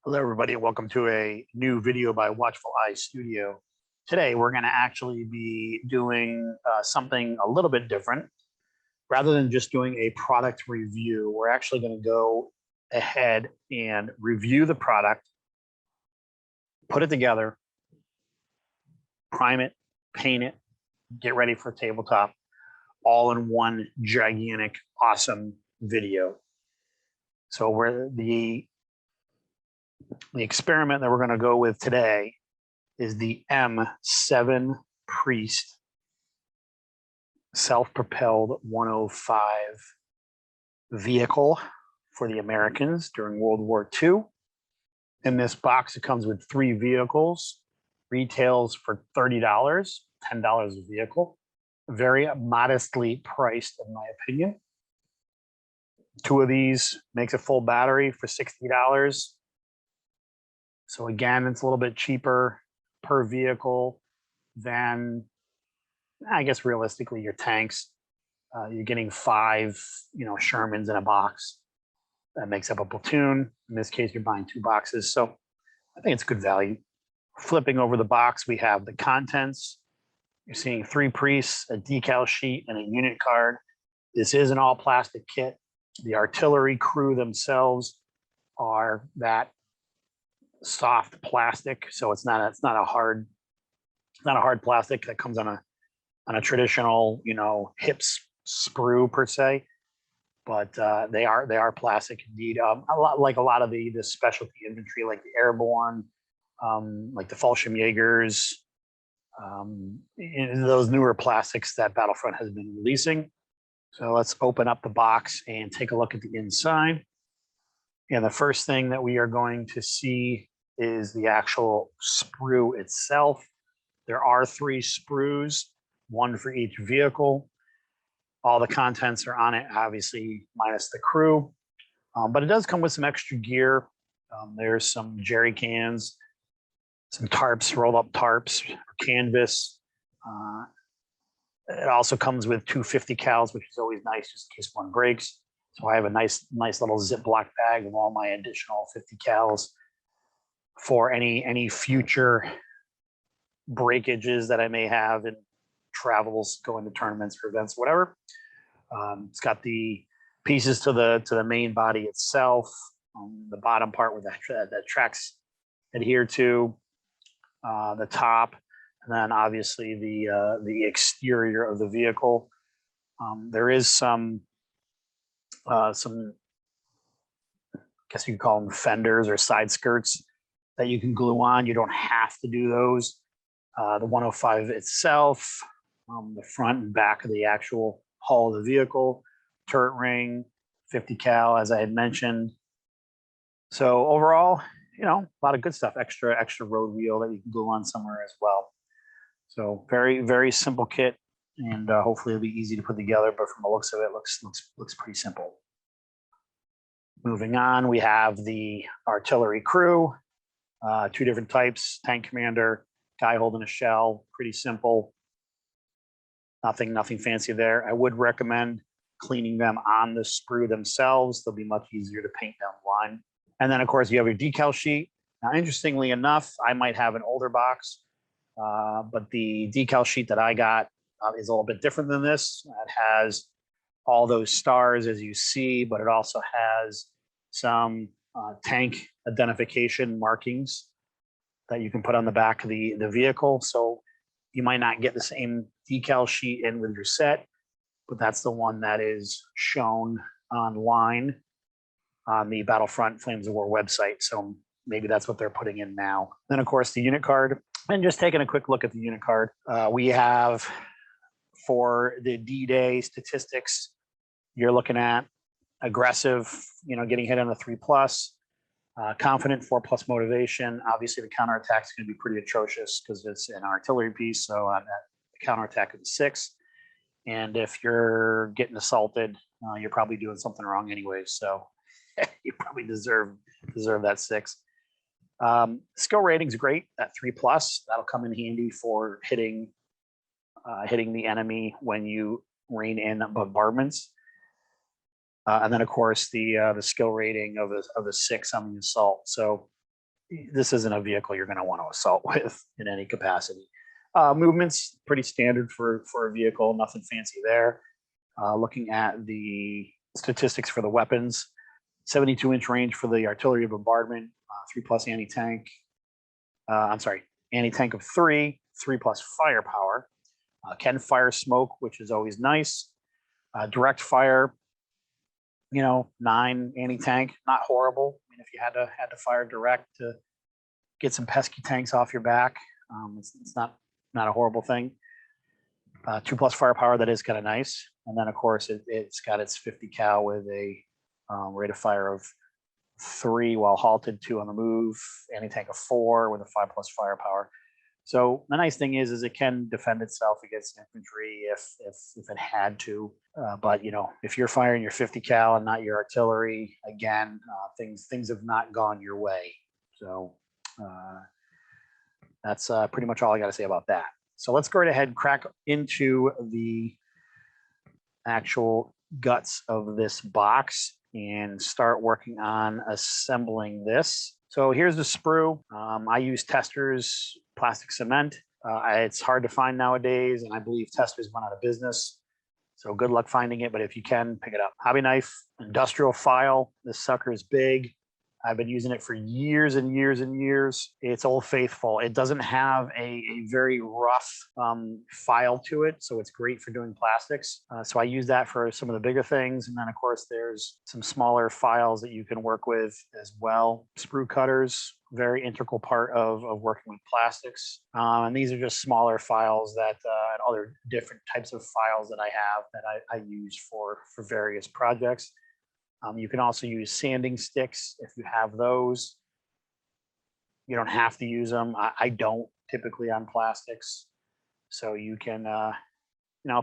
Hello, everybody, and welcome to a new video by Watchful Studio. Today, we're going to actually be doing something a little bit different. Rather than just doing a product review, we're actually going to go ahead and review the product, put it together, prime it, paint it, get ready for tabletop, all in one gigantic, awesome video. So the experiment that we're going to go with today is the M7 Priest self-propelled 105 vehicle for the Americans during World War II. In this box, it comes with 3 vehicles, retails for $30, $10 a vehicle. Very modestly priced, in my opinion. 2 of these makes a full battery for $60. So again, it's a little bit cheaper per vehicle than, I guess, realistically, your tanks. You're getting 5, Shermans in a box. That makes up a platoon. In this case, you're buying 2 boxes. So I think it's good value. Flipping over the box, we have the contents. You're seeing 3 priests, a decal sheet, and a unit card. This is an all plastic kit. The artillery crew themselves are that soft plastic, so it's not a hard plastic that comes on a traditional hips sprue per se, but they are plastic indeed. A lot of the specialty infantry, like the airborne, like the Fallschirmjägers, those newer plastics that Battlefront has been releasing. So let's open up the box and take a look at the inside. And the first thing that we are going to see is the actual sprue itself. There are 3 sprues, 1 for each vehicle. All the contents are on it, obviously, minus the crew. But it does come with some extra gear. There's some jerry cans, some tarps, rolled up tarps, or canvas. It also comes with 2 50 cals, which is always nice, just in case one breaks. So I have a nice little Ziploc bag of all my additional 50 cals for any future breakages that I may have in travels, going to tournaments or events, whatever. It's got the pieces to the main body itself, the bottom part where that tracks adhere to, the top, and then obviously the exterior of the vehicle. There is some I guess you could call them fenders or side skirts that you can glue on. You don't have to do those. The 105 itself, the front and back of the actual hull of the vehicle, turret ring, 50 cal, as I had mentioned. So overall, a lot of good stuff. Extra road wheel that you can glue on somewhere as well. So very, very simple kit, and hopefully it'll be easy to put together. But from the looks of it, looks pretty simple. Moving on, we have the artillery crew, 2 different types: tank commander, guy holding a shell. Pretty simple. Nothing fancy there. I would recommend cleaning them on the sprue themselves. They'll be much easier to paint down the line. And then, of course, you have your decal sheet. Now, interestingly enough, I might have an older box, but the decal sheet that I got is a little bit different than this. It has all those stars, as you see, but it also has some tank identification markings that you can put on the back of the vehicle. So you might not get the same decal sheet in with your set, but that's the one that is shown online on the Battlefront Flames of War website. So maybe that's what they're putting in now. Then, of course, the unit card. And just taking a quick look at the unit card, we have, for the D-Day statistics, you're looking at aggressive, getting hit on a 3+, confident 4+ motivation. Obviously, the counterattack is going to be pretty atrocious because it's an artillery piece. So the counterattack is 6. And if you're getting assaulted, you're probably doing something wrong anyway. So you probably deserve that 6. Skill rating's great at 3+. That'll come in handy for hitting the enemy when you rein in bombardments. And then, of course, the skill rating of a 6 on the assault. So this isn't a vehicle you're going to want to assault with in any capacity. Movements, pretty standard for a vehicle, nothing fancy there. Looking at the statistics for the weapons, 72-inch range for the artillery bombardment, 3+ anti-tank. I'm sorry, anti-tank of 3+ firepower. Can fire smoke, which is always nice. Direct fire, 9 anti-tank, not horrible. I mean, if you had to fire direct to get some pesky tanks off your back, it's not a horrible thing. 2+ firepower, that is kind of nice. And then of course it's got its 50 cal with a rate of fire of 3 while halted, 2 on the move, anti-tank of 4 with a 5+ firepower. So the nice thing is it can defend itself against infantry if it had to. But if you're firing your 50 cal and not your artillery, again, things have not gone your way. So that's pretty much all I got to say about that. So let's go right ahead and crack into the actual guts of this box and start working on assembling this. So here's the sprue. I use Testors plastic cement. It's hard to find nowadays, and I believe Testors went out of business. So good luck finding it, but if you can, pick it up. Hobby knife, industrial file. This sucker is big. I've been using it for years and years and years. It's Old Faithful. It doesn't have a very rough file to it, so it's great for doing plastics. So I use that for some of the bigger things. And then, of course, there's some smaller files that you can work with as well. Sprue cutters, very integral part of working with plastics. And these are just smaller files that and other different types of files that I have that I use for various projects. You can also use sanding sticks if you have those. You don't have to use them. I don't typically on plastics. So you can,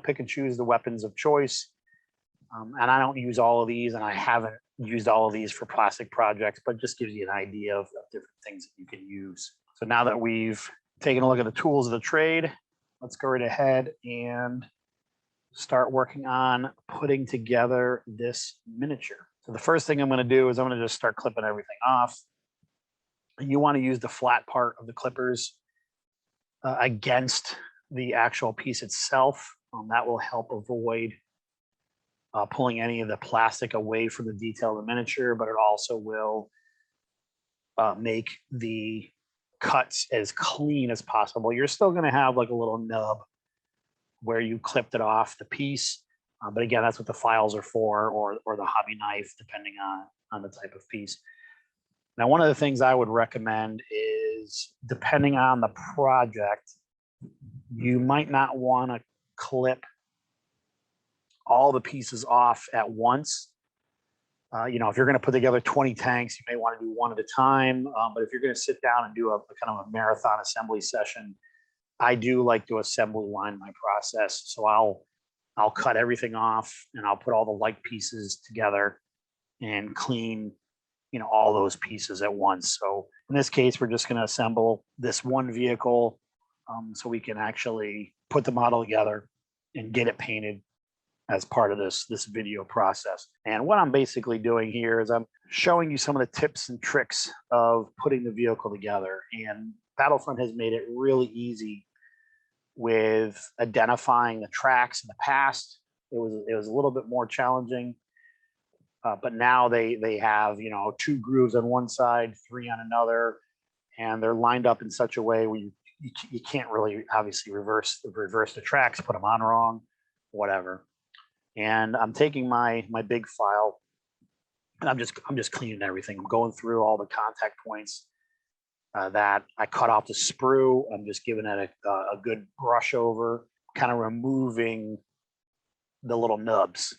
pick and choose the weapons of choice. And I don't use all of these, and I haven't used all of these for plastic projects, but just gives you an idea of different things that you can use. So now that we've taken a look at the tools of the trade, let's go right ahead and start working on putting together this miniature. So the first thing I'm going to do is I'm going to just start clipping everything off. You want to use the flat part of the clippers against the actual piece itself. That will help avoid pulling any of the plastic away from the detail of the miniature, but it also will make the cuts as clean as possible. You're still going to have like a little nub where you clipped it off the piece. But again, that's what the files are for, or the hobby knife, depending on the type of piece. Now, one of the things I would recommend is, depending on the project, you might not want to clip all the pieces off at once. If you're going to put together 20 tanks, you may want to do one at a time. But if you're going to sit down and do a kind of a marathon assembly session, I do like to assembly line my process. So I'll cut everything off and I'll put all the light pieces together and clean, all those pieces at once. So in this case, we're just going to assemble this one vehicle so we can actually put the model together and get it painted as part of this video process. And what I'm basically doing here is I'm showing you some of the tips and tricks of putting the vehicle together. And Battlefront has made it really easy with identifying the tracks in the past. It was a little bit more challenging, but now they have 2 grooves on one side, 3 on another, and they're lined up in such a way where you can't really obviously reverse the tracks, put them on wrong, whatever. And I'm taking my big file and I'm just cleaning everything. I'm going through all the contact points that I cut off the sprue. I'm just giving it a good brush over, kind of removing the little nubs.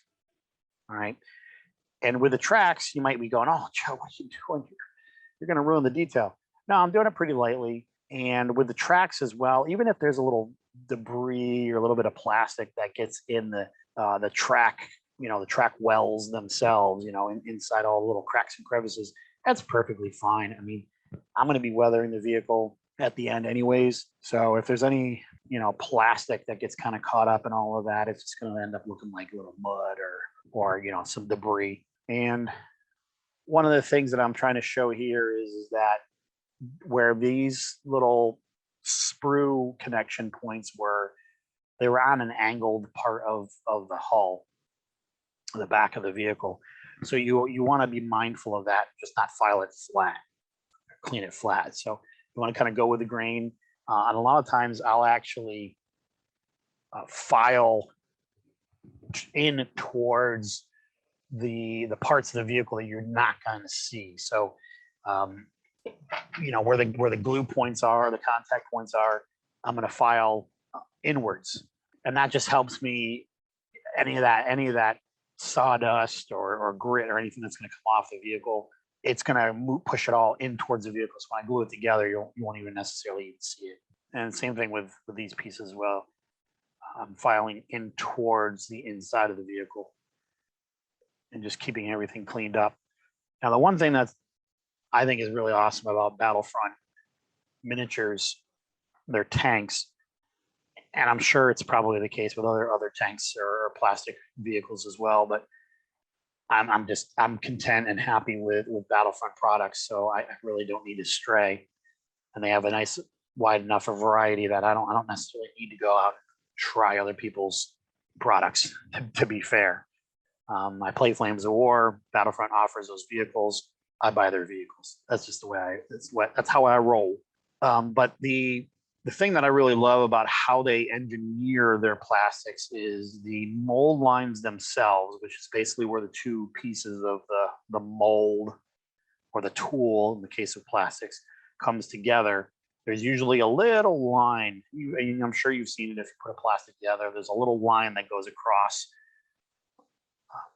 All right. And with the tracks, you might be going, "Oh, Joe, what are you doing here? You're going to ruin the detail." No, I'm doing it pretty lightly. And with the tracks as well, even if there's a little debris or a little bit of plastic that gets in the track, the track wells themselves, inside all the little cracks and crevices, that's perfectly fine. I mean, I'm going to be weathering the vehicle at the end anyways. So if there's any, plastic that gets kind of caught up in all of that, it's just going to end up looking like a little mud or some debris. And one of the things that I'm trying to show here is that where these little sprue connection points were, they were on an angled part of the hull, the back of the vehicle. So you want to be mindful of that, just not file it flat, clean it flat. So you want to kind of go with the grain. And a lot of times I'll actually file in towards the parts of the vehicle that you're not going to see. So you know, where the glue points are, the contact points are, I'm going to file inwards, and that just helps me. Any of that sawdust or grit or anything that's going to come off the vehicle, it's going to push it all in towards the vehicle. So when I glue it together, you won't even necessarily even see it. And same thing with these pieces as well. I'm filing in towards the inside of the vehicle and just keeping everything cleaned up. Now, the one thing that I think is really awesome about Battlefront miniatures, their tanks, and I'm sure it's probably the case with other tanks or plastic vehicles as well, but I'm content and happy with Battlefront products, so I really don't need to stray. And they have a nice wide enough a variety that I don't necessarily need to go out and try other people's products, to be fair. I play Flames of War. Battlefront offers those vehicles. I buy their vehicles. That's just the way that's how I roll. But the thing that I really love about how they engineer their plastics is the mold lines themselves, which is basically where the two pieces of the mold or the tool, in the case of plastics, comes together. There's usually a little line. I'm sure you've seen it if you put a plastic together. There's a little line that goes across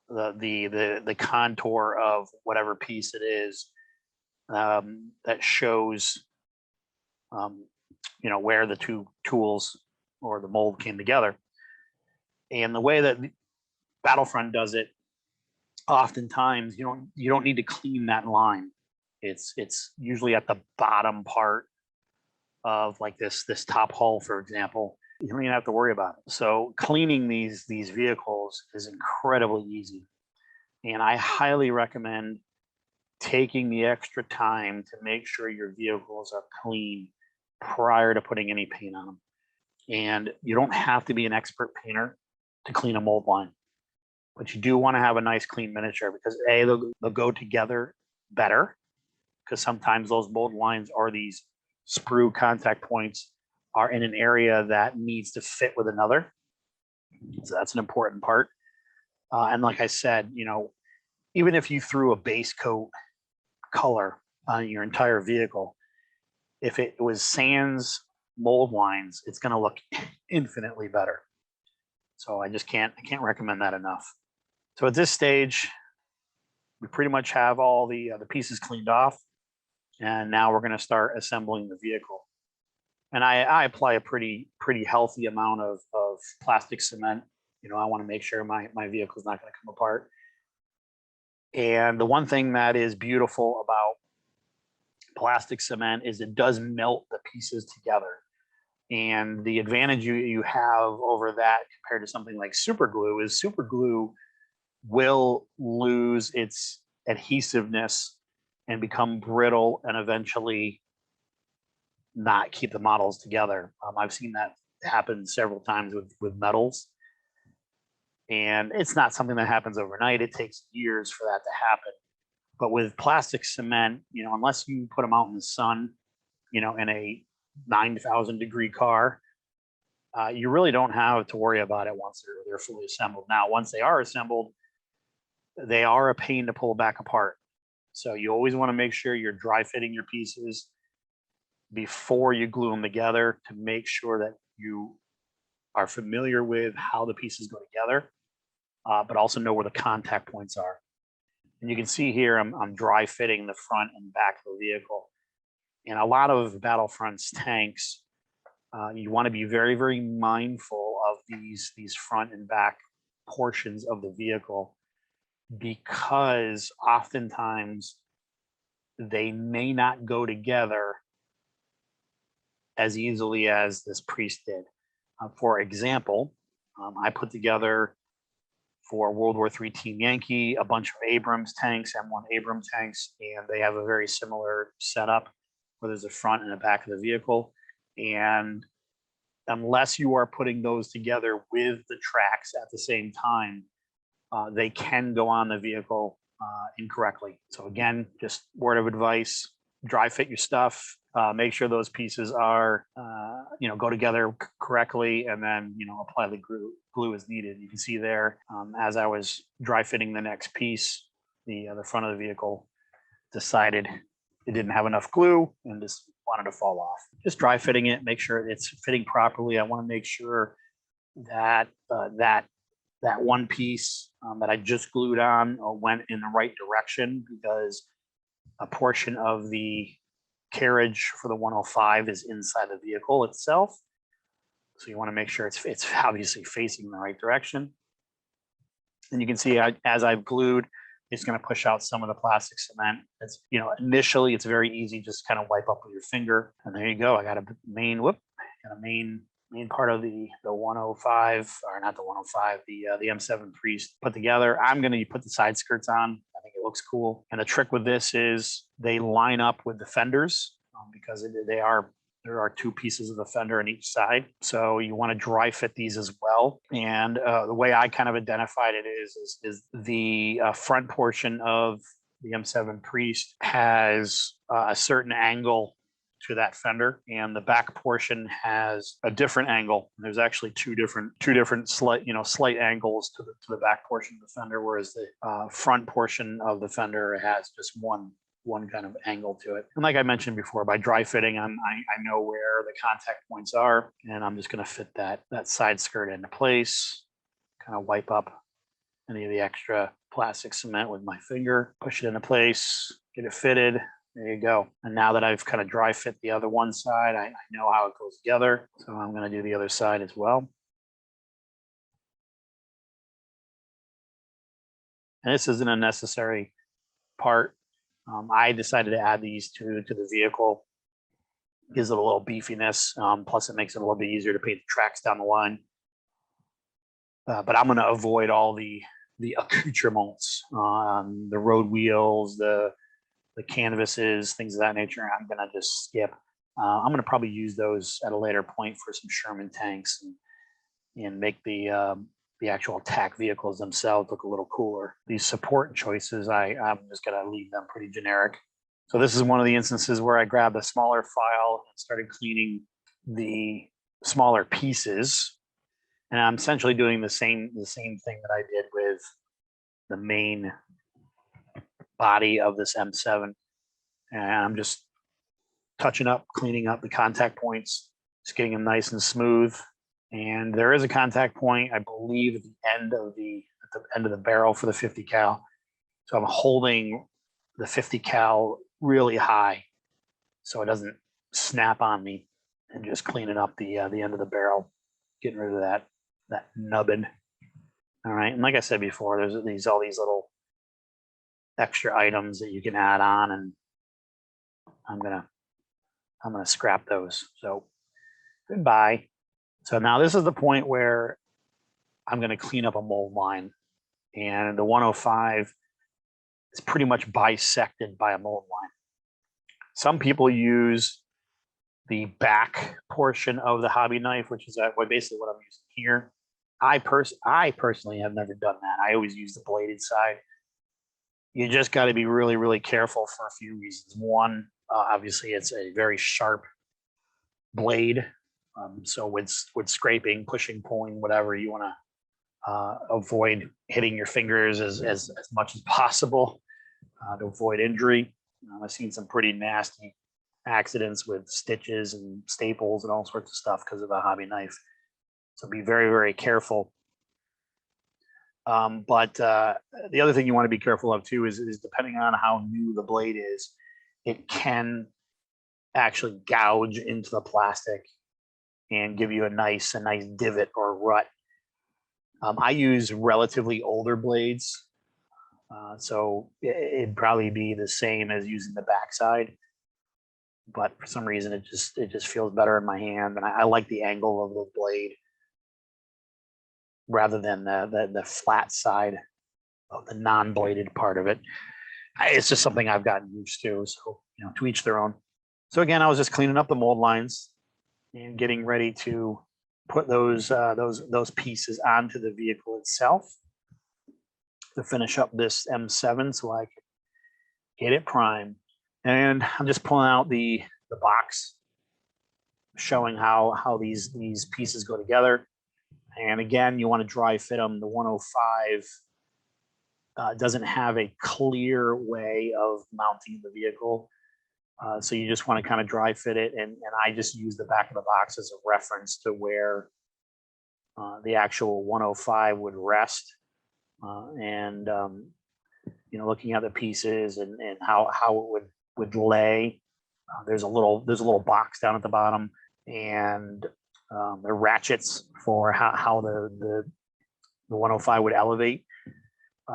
the contour of whatever piece it is, that shows you know, where the two tools or the mold came together. And the way that Battlefront does it, oftentimes you don't need to clean that line. It's usually at the bottom part of like this top hull, for example. You don't even have to worry about it. So cleaning these vehicles is incredibly easy, and I highly recommend taking the extra time to make sure your vehicles are clean prior to putting any paint on them. And you don't have to be an expert painter to clean a mold line, but you do want to have a nice clean miniature, because they'll go together better, because sometimes those mold lines or these sprue contact points are in an area that needs to fit with another. So that's an important part. And like I said, you know, even if you threw a base coat color on your entire vehicle, if it was sans mold lines, it's going to look infinitely better. So I can't recommend that enough. So at this stage, we pretty much have all the pieces cleaned off, and now we're going to start assembling the vehicle. And I apply a pretty healthy amount of plastic cement. You know, I want to make sure my vehicle is not going to come apart. And the one thing that is beautiful about plastic cement is it does melt the pieces together. And the advantage you have over that compared to something like super glue is super glue will lose its adhesiveness and become brittle and eventually not keep the models together. I've seen that happen several times with metals. And it's not something that happens overnight. It takes years for that to happen. But with plastic cement, you know, unless you put them out in the sun, you know, in a 9,000 degree car, you really don't have to worry about it once they're fully assembled. Now, once they are assembled, they are a pain to pull back apart. So you always want to make sure you're dry fitting your pieces before you glue them together, to make sure that you are familiar with how the pieces go together, but also know where the contact points are. And you can see here, I'm dry fitting the front and back of the vehicle. And a lot of Battlefront's tanks, you want to be very, very mindful of these front and back portions of the vehicle, because oftentimes they may not go together as easily as this priest did. For example, I put together for World War III Team Yankee a bunch of Abrams tanks, M1 Abrams tanks, and they have a very similar setup. where there's a front and a back of the vehicle. And unless you are putting those together with the tracks at the same time, they can go on the vehicle incorrectly. So again, just word of advice, dry fit your stuff, make sure those pieces are, go together correctly, and then, apply the glue as needed. You can see there, as I was dry fitting the next piece, the front of the vehicle decided it didn't have enough glue and just wanted to fall off. Just dry fitting it, make sure it's fitting properly. I want to make sure that that one piece that I just glued on went in the right direction, because a portion of the carriage for the 105 is inside the vehicle itself. So you want to make sure it's obviously facing the right direction. And you can see as I've glued, it's going to push out some of the plastic cement. It's, initially it's very easy, just kind of wipe up with your finger. And there you go. I got a main part of the 105, or not the 105, the M7 Priest put together. I'm going to put the side skirts on. I think it looks cool. And the trick with this is they line up with the fenders, because there are two pieces of the fender on each side. So you want to dry fit these as well. And the way I kind of identified it is the front portion of the M7 Priest has a certain angle to that fender, and the back portion has a different angle. There's actually two different slight angles to the back portion of the fender, whereas the front portion of the fender has just one kind of angle to it. And like I mentioned before, by dry fitting, I know where the contact points are, and I'm just going to fit that side skirt into place, kind of wipe up any of the extra plastic cement with my finger, push it into place, get it fitted. There you go. And now that I've kind of dry fit the other one side, I know how it goes together. So I'm going to do the other side as well. And this isn't a necessary part. I decided to add these to the vehicle. Gives it a little beefiness. Plus it makes it a little bit easier to paint the tracks down the line. But I'm going to avoid all the accoutrements, the road wheels, the canvases, things of that nature. I'm going to just skip. I'm going to probably use those at a later point for some Sherman tanks and make the actual attack vehicles themselves look a little cooler. These support choices, I'm just going to leave them pretty generic. So this is one of the instances where I grabbed a smaller file and started cleaning the smaller pieces. And I'm essentially doing the same thing that I did with the main body of this M7. And I'm just touching up, cleaning up the contact points, just getting them nice and smooth. And there is a contact point, I believe, at the end of the barrel for the 50 cal. So I'm holding the 50 cal really high so it doesn't snap on me, and just cleaning up the end of the barrel, getting rid of that nubbin. All right, and like I said before, there's all these little extra items that you can add on, and I'm gonna scrap those. So goodbye. So now this is the point where I'm going to clean up a mold line, and the 105 is pretty much bisected by a mold line. Some people use the back portion of the hobby knife, which is basically what I'm using here. I personally have never done that. I always use the bladed side. You just got to be really, really careful for a few reasons. One, obviously, it's a very sharp blade. So with scraping, pushing, pulling, whatever, you want to avoid hitting your fingers as much as possible to avoid injury. I've seen some pretty nasty accidents with stitches and staples and all sorts of stuff because of a hobby knife. So be very, very careful. But the other thing you want to be careful of too is depending on how new the blade is, it can actually gouge into the plastic and give you a nice divot or rut. I use relatively older blades, so it'd probably be the same as using the backside, but for some reason it just feels better in my hand, and I like the angle of the blade rather than the flat side of the non-bladed part of it. It's just something I've gotten used to. So to each their own. So again, I was just cleaning up the mold lines and getting ready to put those pieces onto the vehicle itself to finish up this M7 so I can get it primed. And I'm just pulling out the box showing how these pieces go together. And again, you want to dry fit them. The 105 doesn't have a clear way of mounting the vehicle. So you just want to kind of dry fit it. And I just use the back of the box as a reference to where the actual 105 would rest. Looking at the pieces and how it would lay. There's a little box down at the bottom, and the ratchets for how the 105 would elevate.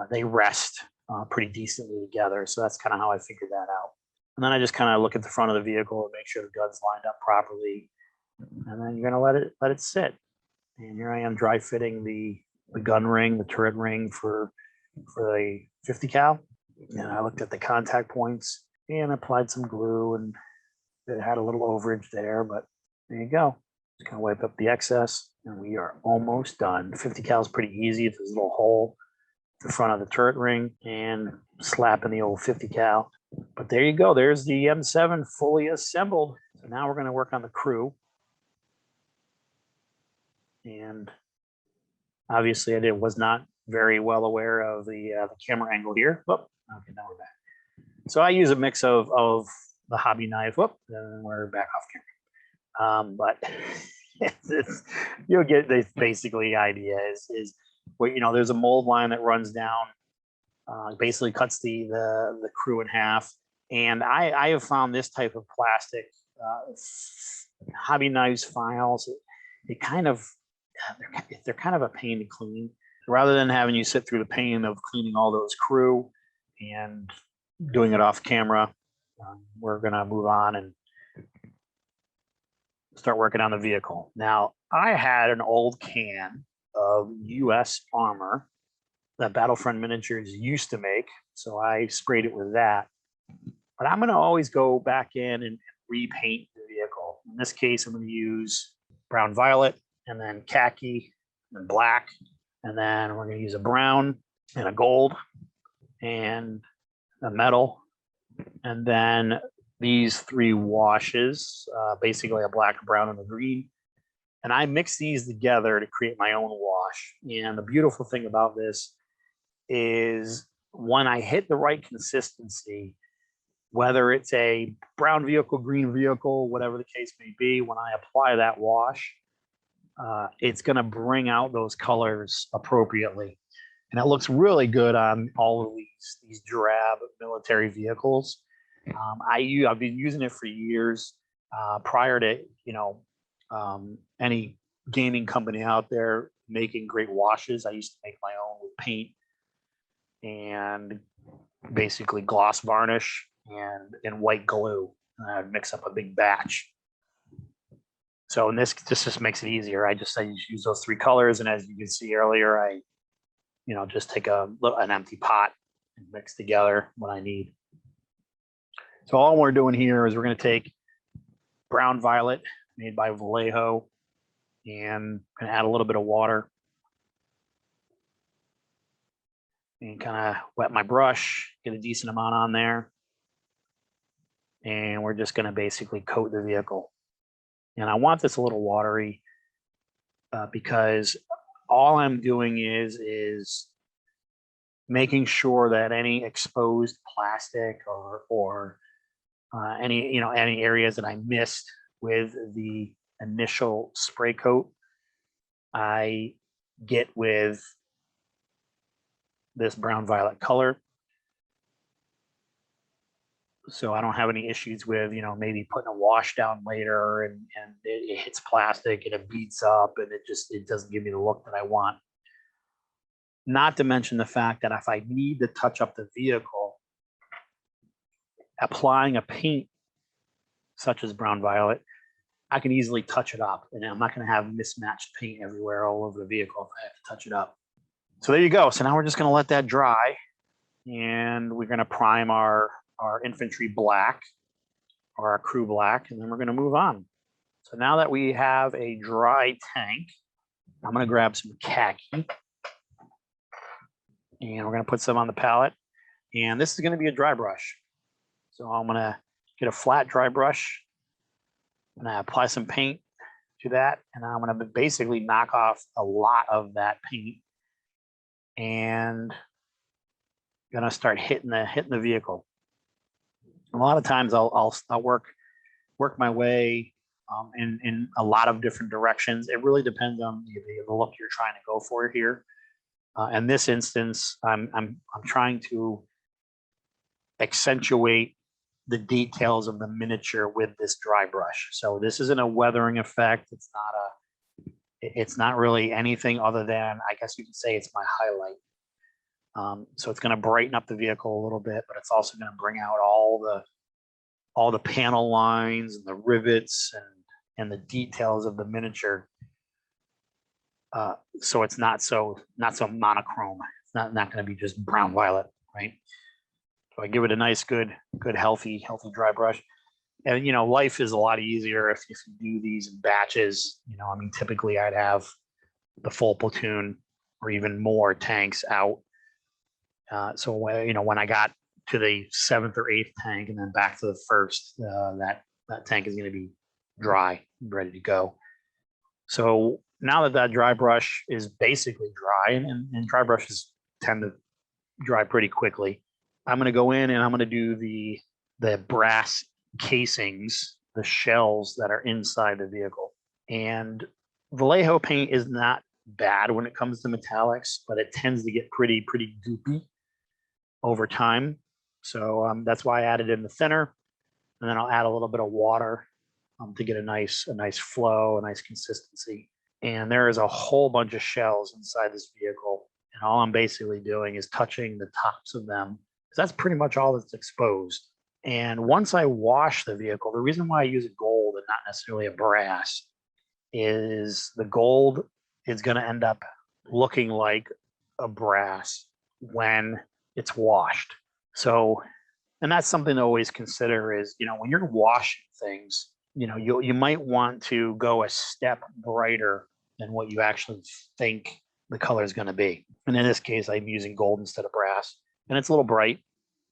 They rest pretty decently together. So that's kind of how I figured that out. And then I just kind of look at the front of the vehicle and make sure the gun's lined up properly. And then you're going to let it sit. And here I am dry fitting the gun ring, the turret ring for the 50 cal. And I looked at the contact points and applied some glue, and it had a little overage there, but there you go. Just kind of wipe up the excess and we are almost done. 50 cal is pretty easy. There's a little hole at the front of the turret ring and slap in the old 50 cal. But there you go. There's the M7 fully assembled. So now we're going to work on the crew. And obviously I was not very well aware of the camera angle here. Oh, okay, now we're back. So I use a mix of the hobby knife. Whoop, and we're back off camera. But you'll get the basically idea is there's a mold line that runs down, basically cuts the crew in half. And I have found this type of plastic hobby knives files. They're kind of a pain to clean. Rather than having you sit through the pain of cleaning all those crew and doing it off camera, we're gonna move on and start working on the vehicle. Now, I had an old can of US Armor that Battlefront Miniatures used to make, so I sprayed it with that. But I'm gonna always go back in and repaint the vehicle. In this case, I'm gonna use brown violet, and then khaki, and black, and then we're gonna use a brown and a gold and a metal, and then these three washes, basically a black, a brown, and a green. And I mix these together to create my own wash. And the beautiful thing about this is when I hit the right consistency, whether it's a brown vehicle, green vehicle, whatever the case may be, when I apply that wash, it's going to bring out those colors appropriately. And it looks really good on all of these drab military vehicles. I've been using it for years, prior to any gaming company out there making great washes. I used to make my own with paint and basically gloss varnish and white glue. I'd mix up a big batch. So in this just makes it easier. I just use those three colors, and as you can see earlier, I just take an empty pot and mix together what I need. So all we're doing here is we're going to take brown violet made by Vallejo and going to add a little bit of water and kind of wet my brush, get a decent amount on there. And we're just going to basically coat the vehicle. And I want this a little watery because all I'm doing is making sure that any exposed plastic or any areas that I missed with the initial spray coat, I get with this brown violet color. So I don't have any issues with, maybe putting a wash down later and it hits plastic and it beats up and it doesn't give me the look that I want. Not to mention the fact that if I need to touch up the vehicle, applying a paint such as brown violet, I can easily touch it up, and I'm not going to have mismatched paint everywhere all over the vehicle if I have to touch it up. So there you go. So now we're just going to let that dry, and we're going to prime our infantry black. or our crew black, and then we're going to move on. So now that we have a dry tank, I'm going to grab some khaki, and we're going to put some on the palette. And this is going to be a dry brush. So I'm going to get a flat dry brush, and I apply some paint to that, and I'm going to basically knock off a lot of that paint, and going to start hitting the vehicle. A lot of times I'll work my way in a lot of different directions. It really depends on the look you're trying to go for here. In this instance, I'm trying to accentuate the details of the miniature with this dry brush. So this isn't a weathering effect. It's not really anything other than, I guess you could say, it's my highlight. So it's going to brighten up the vehicle a little bit, but it's also going to bring out all the panel lines and the rivets and the details of the miniature. So it's not so monochrome. It's not going to be just brown violet, right? So I give it a nice, good, healthy dry brush. And, life is a lot easier if you do these in batches. I mean, typically I'd have the full platoon or even more tanks out. So when I got to the 7th or 8th tank and then back to the 1st, that tank is going to be dry, ready to go. So now that dry brush is basically dry, and dry brushes tend to dry pretty quickly, I'm going to go in and I'm going to do the brass casings, the shells that are inside the vehicle. And Vallejo paint is not bad when it comes to metallics, but it tends to get pretty goopy over time. So that's why I added in the thinner, and then I'll add a little bit of water to get a nice flow, a nice consistency. And there is a whole bunch of shells inside this vehicle, and all I'm basically doing is touching the tops of them, because that's pretty much all that's exposed. And once I wash the vehicle, the reason why I use a gold and not necessarily a brass is the gold is going to end up looking like a brass when it's washed. So, and that's something to always consider is, when you're washing things, you might want to go a step brighter than what you actually think the color is going to be. And in this case, I'm using gold instead of brass, and it's a little bright,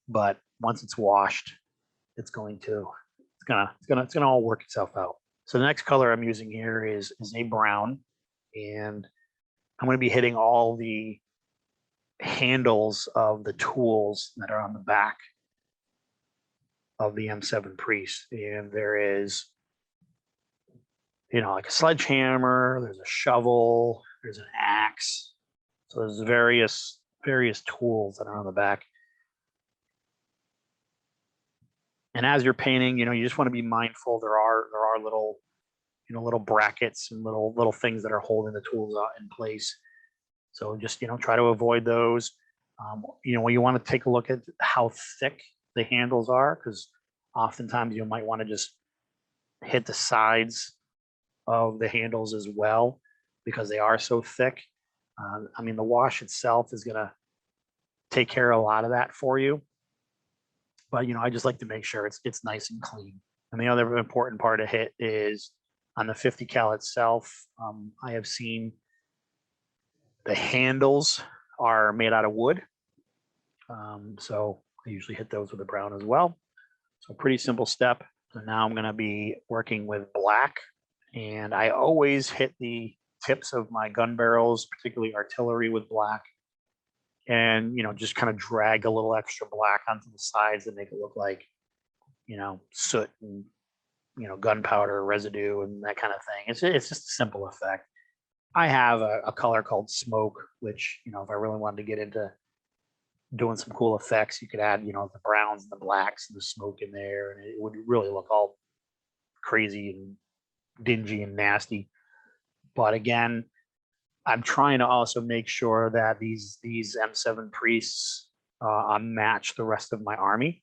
but once it's washed, it's gonna all work itself out. So the next color I'm using here is a brown, and I'm going to be hitting all the handles of the tools that are on the back of the M7 Priest. And there is, like a sledgehammer, there's a shovel, there's an axe. So there's various tools that are on the back. And as you're painting, you just want to be mindful. There are little, little brackets and little things that are holding the tools in place. So just, try to avoid those. You want to take a look at how thick the handles are, because oftentimes you might want to just hit the sides of the handles as well, because they are so thick. I mean, the wash itself is going to take care of a lot of that for you. But, I just like to make sure it's nice and clean. And the other important part to hit is on the 50 cal itself. I have seen the handles are made out of wood. So I usually hit those with a brown as well. So pretty simple step. So now I'm going to be working with black, and I always hit the tips of my gun barrels, particularly artillery, with black. And, just kind of drag a little extra black onto the sides and make it look like, soot and, gunpowder residue and that kind of thing. It's just a simple effect. I have a color called smoke, which, if I really wanted to get into doing some cool effects, you could add, the browns and the blacks and the smoke in there, and it would really look all crazy and dingy and nasty. But again, I'm trying to also make sure that these M7 Priests match the rest of my army.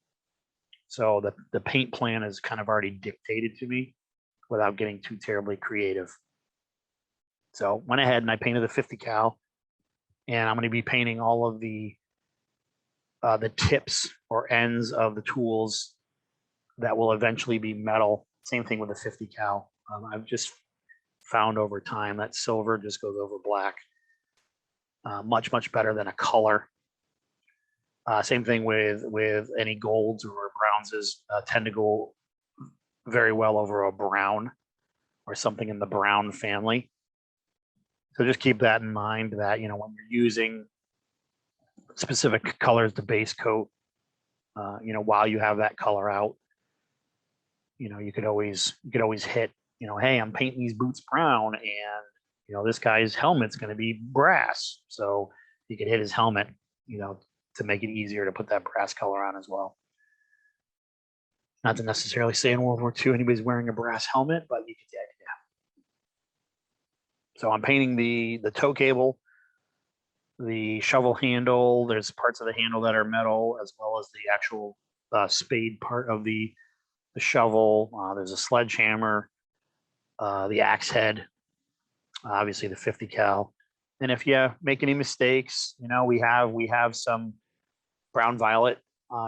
So the paint plan is kind of already dictated to me without getting too terribly creative. So went ahead and I painted the 50 cal, and I'm going to be painting all of the tips or ends of the tools that will eventually be metal. Same thing with the 50 cal. I've just found over time that silver just goes over black much, much better than a color. Same thing with any golds or bronzes tend to go very well over a brown or something in the brown family. So just keep that in mind that, when you're using specific colors to base coat, while you have that color out, you could always hit, hey, I'm painting these boots brown and, this guy's helmet's going to be brass. So you could hit his helmet, to make it easier to put that brass color on as well. Not to necessarily say in World War II anybody's wearing a brass helmet, but you get the idea. So I'm painting the toe cable, the shovel handle. There's parts of the handle that are metal, as well as the actual spade part of the shovel. There's a sledgehammer, the axe head, obviously the 50 cal. And if you make any mistakes, we have some brown violet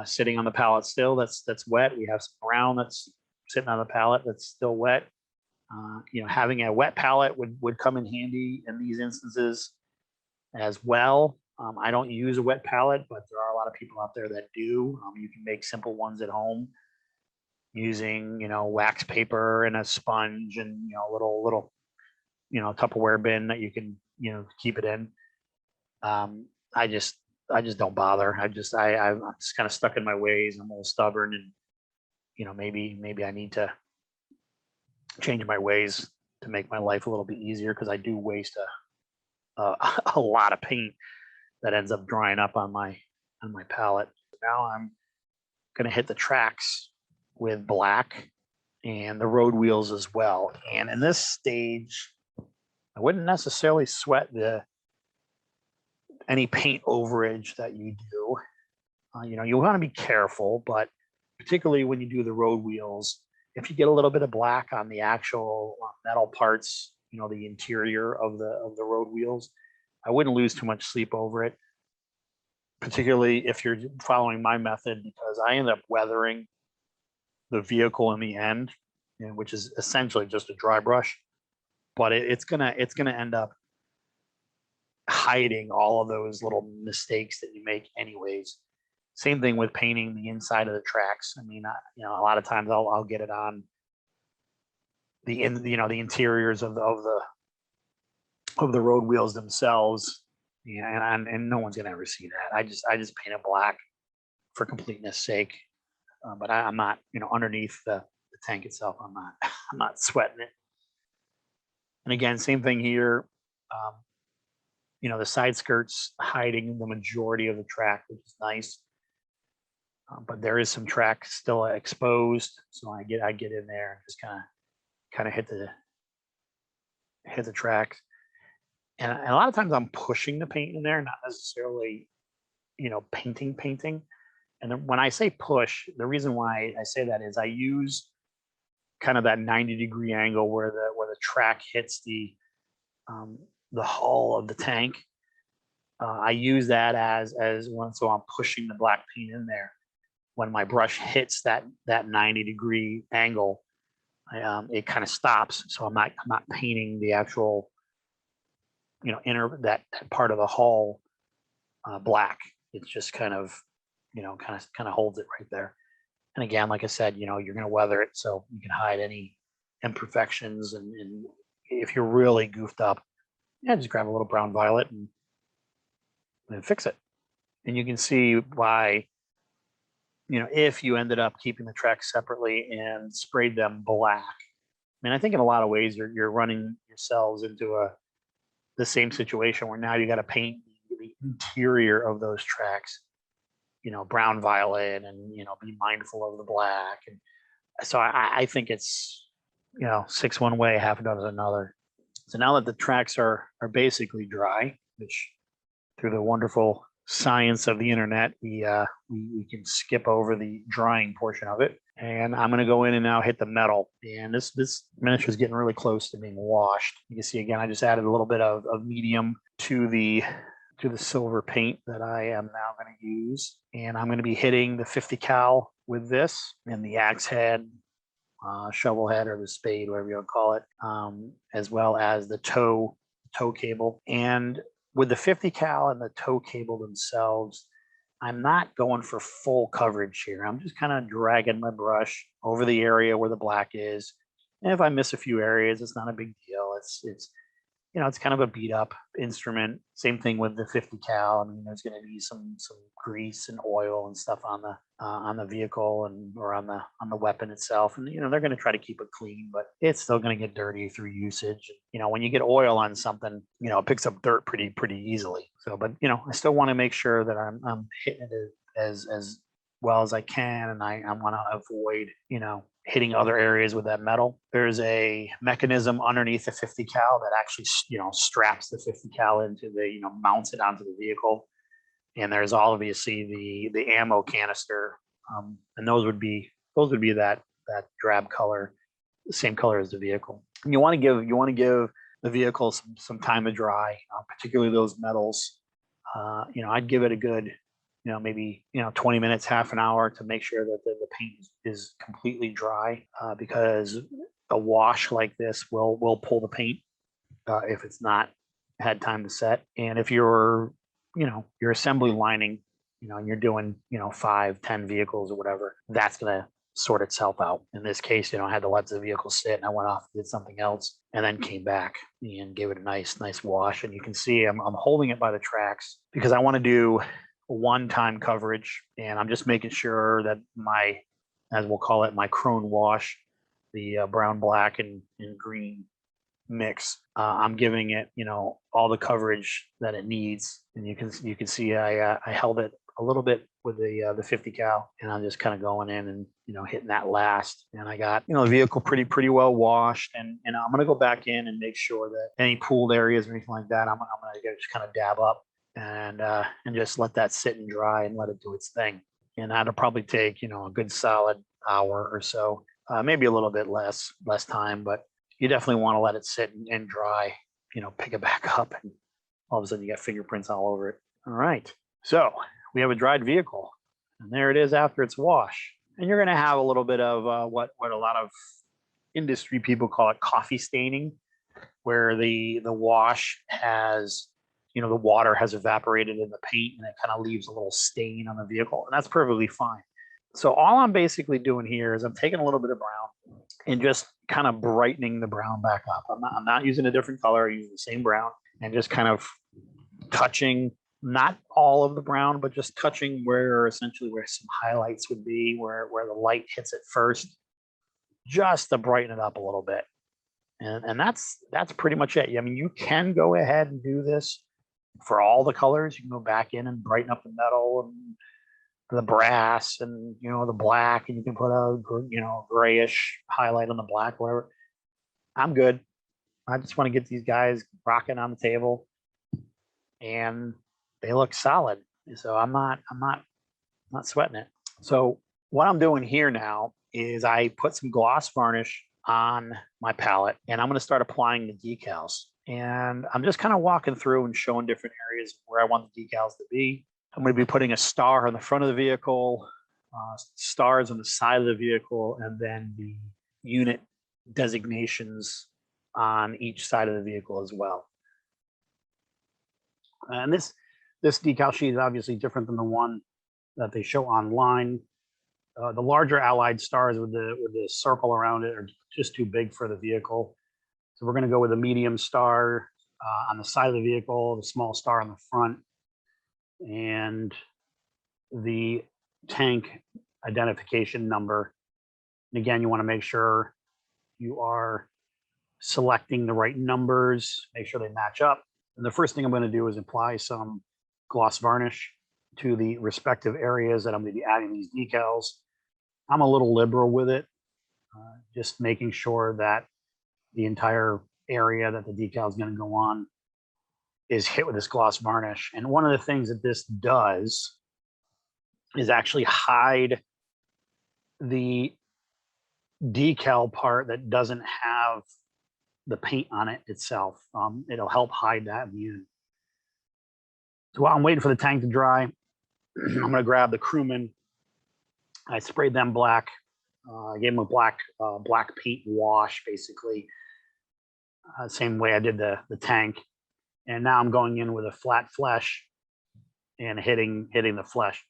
sitting on the pallet still. That's wet. We have some brown that's sitting on the pallet that's still wet. Having a wet palette would come in handy in these instances as well. I don't use a wet palette, but there are a lot of people out there that do. You can make simple ones at home using, wax paper and a sponge and, a little, Tupperware bin that you can, keep it in. I just don't bother. I'm just kind of stuck in my ways. I'm a little stubborn, and, maybe I need to change my ways to make my life a little bit easier, because I do waste a lot of paint that ends up drying up on my palette. Now I'm going to hit the tracks with black and the road wheels as well. And in this stage, I wouldn't necessarily sweat any paint overage that you do. You want to be careful, but particularly when you do the road wheels, if you get a little bit of black on the actual metal parts, the interior of the road wheels, I wouldn't lose too much sleep over it, particularly if you're following my method, because I end up weathering the vehicle in the end, which is essentially just a dry brush, but it's gonna end up hiding all of those little mistakes that you make anyways. Same thing with painting the inside of the tracks. I mean, a lot of times I'll get it on the interiors of the road wheels themselves. Yeah, and no one's gonna ever see that. I just paint it black for completeness sake. But I'm not, underneath the tank itself, I'm not sweating it. And again, same thing here. The side skirts hiding the majority of the track, which is nice. But there is some track still exposed, so I get in there and just kind of hit the tracks. And a lot of times I'm pushing the paint in there, not necessarily, painting. And then when I say push, the reason why I say that is I use kind of that 90-degree angle where the track hits the hull of the tank. I use that as one, so I'm pushing the black paint in there. When my brush hits that 90-degree angle, it kind of stops. So I'm not painting the actual, inner that part of the hull black. It's just kind of holds it right there. And again, like I said, you're going to weather it, so you can hide any imperfections. And if you're really goofed up, just grab a little brown violet and fix it. And you can see why, if you ended up keeping the tracks separately and sprayed them black. I mean, I think in a lot of ways you're running yourselves into the same situation where now you got to paint the interior of those tracks, brown violet, and be mindful of the black. And so I think it's 6 one way, half a dozen another. So now that the tracks are basically dry, which through the wonderful science of the internet, we can skip over the drying portion of it. And I'm going to go in and now hit the metal. And this miniature is getting really close to being washed. You can see again, I just added a little bit of medium to the to the silver paint that I am now going to use. And I'm going to be hitting the 50 cal with this and the axe head, shovel head, or the spade, whatever you want to call it, as well as the toe cable. And with the 50 cal and the toe cable themselves, I'm not going for full coverage here. I'm just kind of dragging my brush over the area where the black is. And if I miss a few areas, it's not a big deal. It's it's kind of a beat up instrument. Same thing with the 50 cal. I mean, there's going to be some grease and oil and stuff on the vehicle and or on the weapon itself, and they're going to try to keep it clean, but it's still going to get dirty through usage. When you get oil on something, it picks up dirt pretty easily. So, but I still want to make sure that I'm hitting it as well as I can, and I want to avoid hitting other areas with that metal. There's a mechanism underneath the 50 cal that actually straps the 50 cal into the mounts it onto the vehicle, and there's obviously the ammo canister, and those would be that drab color, the same color as the vehicle. And you want to give the vehicle some time to dry, particularly those metals. I'd give it a good maybe 20 minutes, half an hour, to make sure that the paint is completely dry, because a wash like this will pull the paint if it's not had time to set. And if you're your assembly lining, and you're doing 5-10 vehicles or whatever, that's gonna sort itself out. In this case, I had to let the vehicle sit, and I went off and did something else, and then came back and gave it a nice wash. And you can see I'm holding it by the tracks because I want to do one-time coverage, and I'm just making sure that my, as we'll call it, my chrome wash, the brown, black, and green mix, I'm giving it all the coverage that it needs. And you can see I held it a little bit with the 50 cal, and I'm just kind of going in and hitting that last. And I got the vehicle pretty well washed, and I'm gonna go back in and make sure that any pooled areas or anything like that, I'm gonna just kind of dab up and just let that sit and dry and let it do its thing. And that'll probably take a good solid hour or so, maybe a little bit less time, but you definitely want to let it sit and dry. Pick it back up, and all of a sudden you got fingerprints all over it. All right, so we have a dried vehicle, and there it is after its wash. And you're going to have a little bit of what a lot of industry people call it coffee staining, where the wash has the water has evaporated in the paint, and it kind of leaves a little stain on the vehicle, and that's perfectly fine. So all I'm basically doing here is I'm taking a little bit of brown and just kind of brightening the brown back up. I'm not using a different color. I'm using the same brown, and just kind of touching, not all of the brown, but just touching where some highlights would be, where the light hits it first, just to brighten it up a little bit. And that's pretty much it. I mean, you can go ahead and do this for all the colors. You can go back in and brighten up the metal and the brass and the black, and you can put a grayish highlight on the black, whatever. I'm good. I just want to get these guys rocking on the table, and they look solid. So I'm not sweating it. So what I'm doing here now is I put some gloss varnish on my palette, and I'm going to start applying the decals. And I'm just kind of walking through and showing different areas where I want the decals to be. I'm going to be putting a star on the front of the vehicle, stars on the side of the vehicle, and then the unit designations on each side of the vehicle as well. And this decal sheet is obviously different than the one that they show online. The larger allied stars with the circle around it are just too big for the vehicle. So we're going to go with a medium star on the side of the vehicle, the small star on the front, and the tank identification number. And again, you want to make sure you are selecting the right numbers, make sure they match up. And the first thing I'm going to do is apply some gloss varnish to the respective areas that I'm going to be adding these decals. I'm a little liberal with it, just making sure that the entire area that the decal is going to go on is hit with this gloss varnish. And one of the things that this does is actually hide the decal part that doesn't have the paint on it itself. It'll help hide that in the end. So while I'm waiting for the tank to dry, I'm going to grab the crewman. I sprayed them black. I gave them a black paint wash, basically, same way I did the tank. And now I'm going in with a flat flesh and hitting the flesh.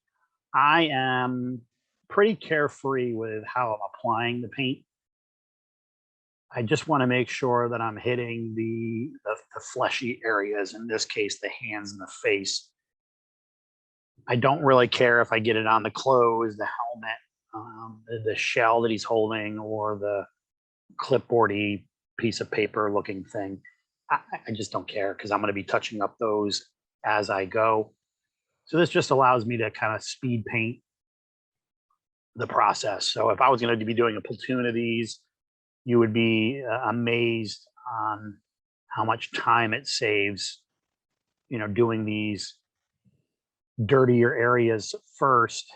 I am pretty carefree with how I'm applying the paint. I just want to make sure that I'm hitting the fleshy areas, in this case, the hands and the face. I don't really care if I get it on the clothes, the helmet, the shell that he's holding, or the clipboardy piece of paper looking thing. I just don't care because I'm going to be touching up those as I go. So this just allows me to kind of speed paint the process. So if I was going to be doing a platoon of these, you would be amazed on how much time it saves, doing these dirtier areas first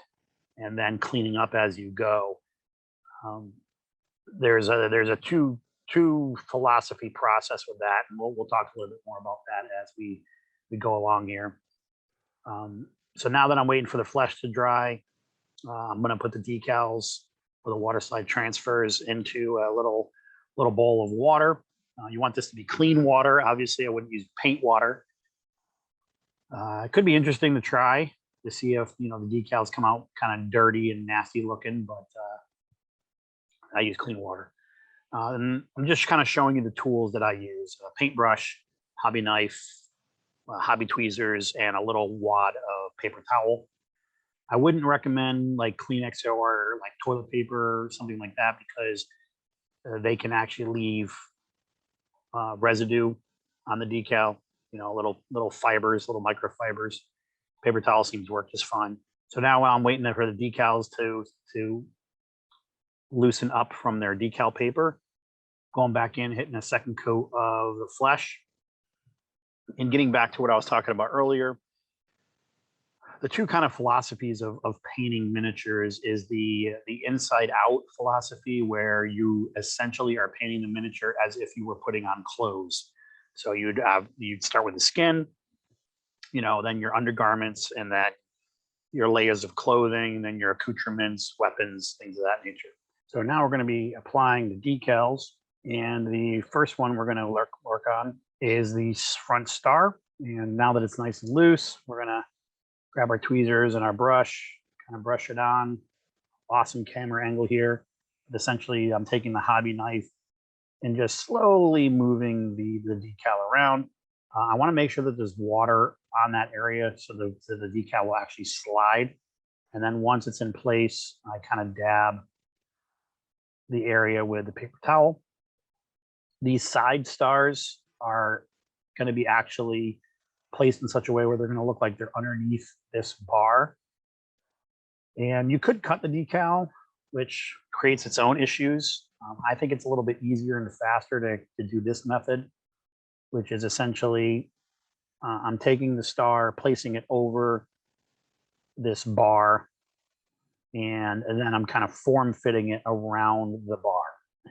and then cleaning up as you go. There's a two philosophy process with that, and we'll talk a little bit more about that as we go along here. So now that I'm waiting for the flesh to dry, I'm going to put the decals or the water slide transfers into a little bowl of water. You want this to be clean water. Obviously, I wouldn't use paint water. It could be interesting to try to see if the decals come out kind of dirty and nasty looking, but I use clean water. And I'm just kind of showing you the tools that I use: a paintbrush, hobby knife, hobby tweezers, and a little wad of paper towel. I wouldn't recommend like Kleenex or like toilet paper or something like that, because they can actually leave residue on the decal, little fibers, little microfibers. Paper towel seems to work just fine. So now while I'm waiting for the decals to loosen up from their decal paper, going back in, hitting a second coat of the flesh, and getting back to what I was talking about earlier. The two kind of philosophies of painting miniatures is the inside out philosophy, where you essentially are painting the miniature as if you were putting on clothes. So you'd start with the skin, then your undergarments, and then your layers of clothing, then your accoutrements, weapons, things of that nature. So now we're going to be applying the decals, and the first one we're going to work on is the front star. And now that it's nice and loose, we're going to grab our tweezers and our brush, kind of brush it on. Awesome camera angle here. But essentially, I'm taking the hobby knife and just slowly moving the decal around. I want to make sure that there's water on that area so the decal will actually slide. And then once it's in place, I kind of dab the area with the paper towel. These side stars are going to be actually placed in such a way where they're going to look like they're underneath this bar. And you could cut the decal, which creates its own issues. I think it's a little bit easier and faster to do this method, which is essentially I'm taking the star, placing it over this bar, and then I'm kind of form fitting it around the bar.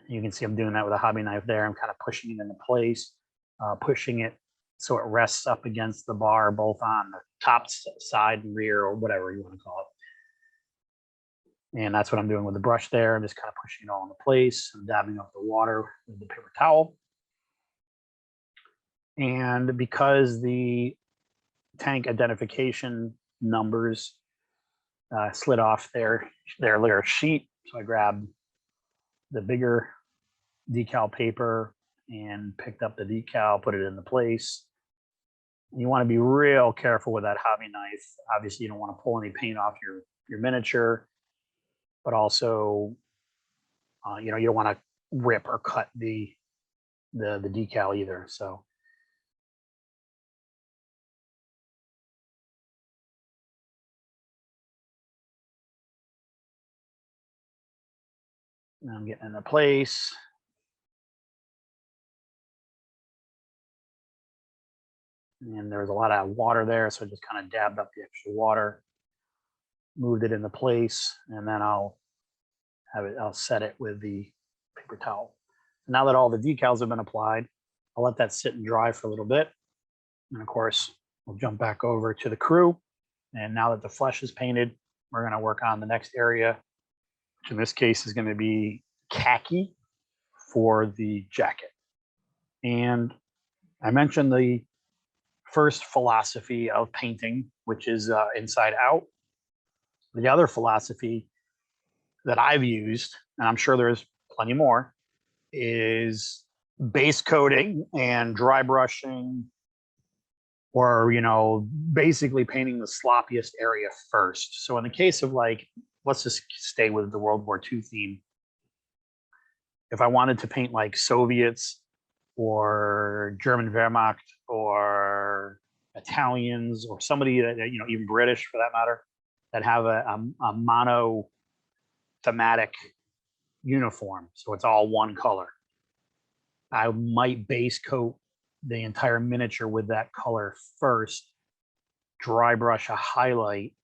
You can see I'm doing that with a hobby knife there. I'm kind of pushing it into place, pushing it so it rests up against the bar, both on the top side and rear, or whatever you want to call it. And that's what I'm doing with the brush there. I'm just kind of pushing it all into place. I'm dabbing up the water with the paper towel. And because the tank identification numbers slid off their layer sheet, so I grabbed the bigger decal paper and picked up the decal, put it into place. You want to be real careful with that hobby knife. Obviously, you don't want to pull any paint off your miniature, but also, you don't want to rip or cut the decal either. So now I'm getting into place. And there was a lot of water there, so I just kind of dabbed up the extra water, moved it into place, and then I'll set it with the paper towel. So now that all the decals have been applied, I'll let that sit and dry for a little bit. And of course, We'll jump back over to the crew. And now that the flesh is painted, we're going to work on the next area, which in this case is going to be khaki for the jacket. And I mentioned the first philosophy of painting, which is inside out. The other philosophy that I've used, and I'm sure there's plenty more, is base coating and dry brushing, or, you know, basically painting the sloppiest area first. So in the case of, like, let's just stay with the World War II theme. If I wanted to paint like Soviets or German Wehrmacht or Italians or somebody that, you know, even British for that matter, that have a mono thematic uniform, so it's all one color, I might base coat the entire miniature with that color first, dry brush a highlight,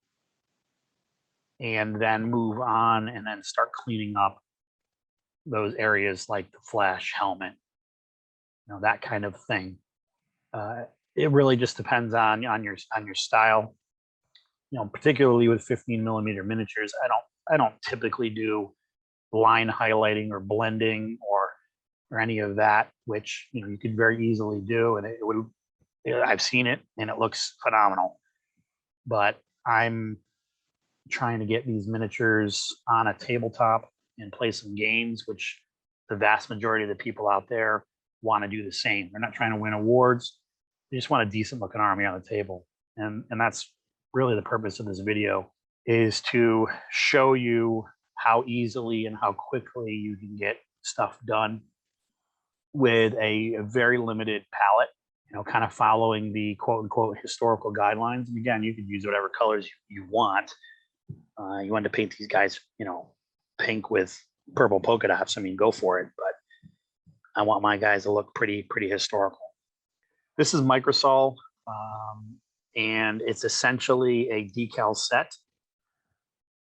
and then move on and then start cleaning up those areas like the flash helmet, you know, that kind of thing. It really just depends on your style. You know, particularly with 15mm miniatures, I don't typically do line highlighting or blending or any of that, which, you know, you could very easily do, and it would. I've seen it and it looks phenomenal. But I'm trying to get these miniatures on a tabletop and play some games, which the vast majority of the people out there want to do the same. They're not trying to win awards. They just want a decent looking army on the table. And that's really the purpose of this video, is to show you how easily and how quickly you can get stuff done with a very limited palette, you know, kind of following the quote unquote historical guidelines. And again, you could use whatever colors you want. You want to paint these guys, you know, pink with purple polka dots, I mean, go for it. But I want my guys to look pretty historical. This is Microsol, and it's essentially a decal set,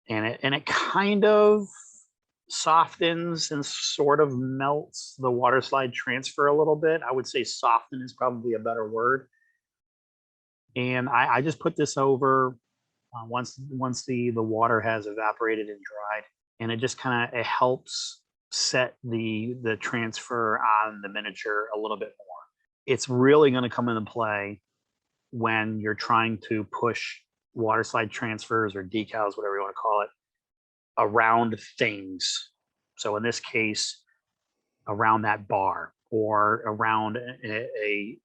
and it kind of softens and sort of melts the water slide transfer a little bit. I would say soften is probably a better word. And I just put this over once the water has evaporated and dried, and it just kind of, it helps set the transfer on the miniature a little bit more. It's really going to come into play when you're trying to push water slide transfers or decals, whatever you want to call it, around things. So in this case, around that bar, or around a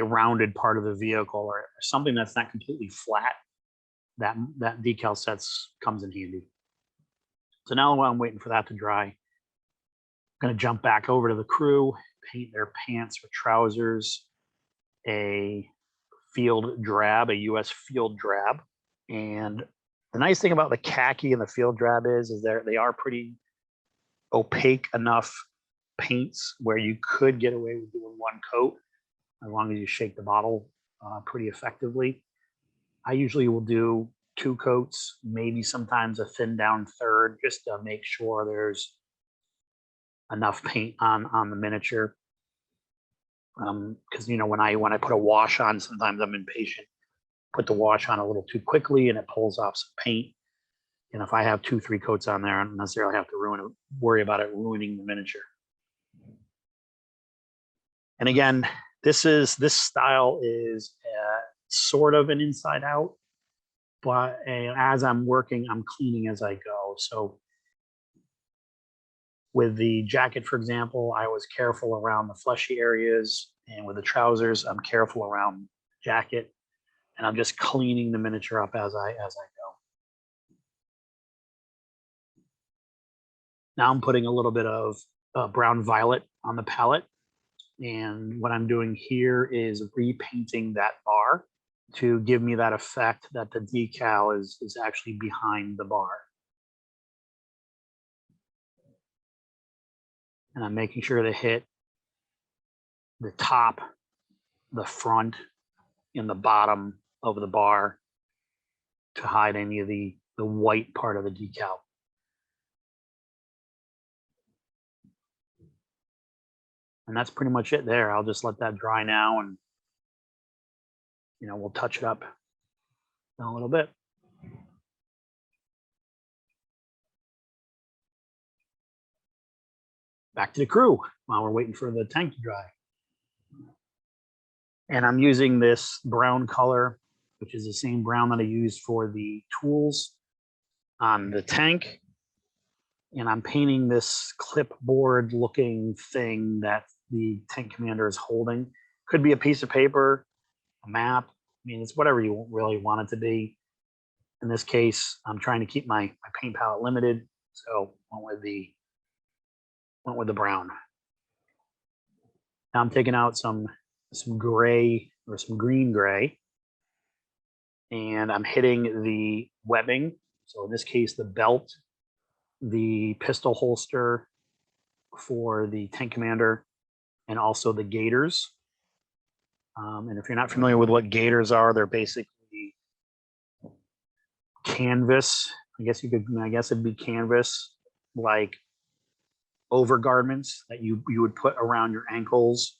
rounded part of the vehicle, or something that's not completely flat, that decal sets comes in handy. So now while I'm waiting for that to dry, I'm going to jump back over to the crew, paint their pants or trousers a field drab, a US field drab. And the nice thing about the khaki and the field drab is they are pretty opaque enough paints where you could get away with doing one coat as long as you shake the bottle pretty effectively. I usually will do 2 coats, maybe sometimes a thin down third, just to make sure there's enough paint on the miniature. Because, you know, when I put a wash on, sometimes I'm impatient, put the wash on a little too quickly and it pulls off some paint. And if I have 2-3 coats on there, I don't necessarily have to worry about it ruining the miniature. And again, this style is sort of an inside out, but as I'm working, I'm cleaning as I go. So with the jacket, for example, I was careful around the fleshy areas, and with the trousers, I'm careful around the jacket, and I'm just cleaning the miniature up as I go. Now I'm putting a little bit of brown violet on the palette, and what I'm doing here is repainting that bar to give me that effect that the decal is actually behind the bar. And I'm making sure to hit the top, the front, and the bottom of the bar to hide any of the white part of the decal. And that's pretty much it there. I'll just let that dry now, and we'll touch it up in a little bit. Back to the crew while we're waiting for the tank to dry. And I'm using this brown color, which is the same brown that I used for the tools on the tank. And I'm painting this clipboard looking thing that the tank commander is holding. Could be a piece of paper, a map. I mean, it's whatever you really want it to be. In this case, I'm trying to keep my paint palette limited, so went with the brown. Now I'm taking out some gray or some green gray, and I'm hitting the webbing. So in this case, the belt, the pistol holster for the tank commander, and also the gaiters. And if you're not familiar with what gaiters are, they're basically canvas. I guess it'd be canvas, like overgarments that you would put around your ankles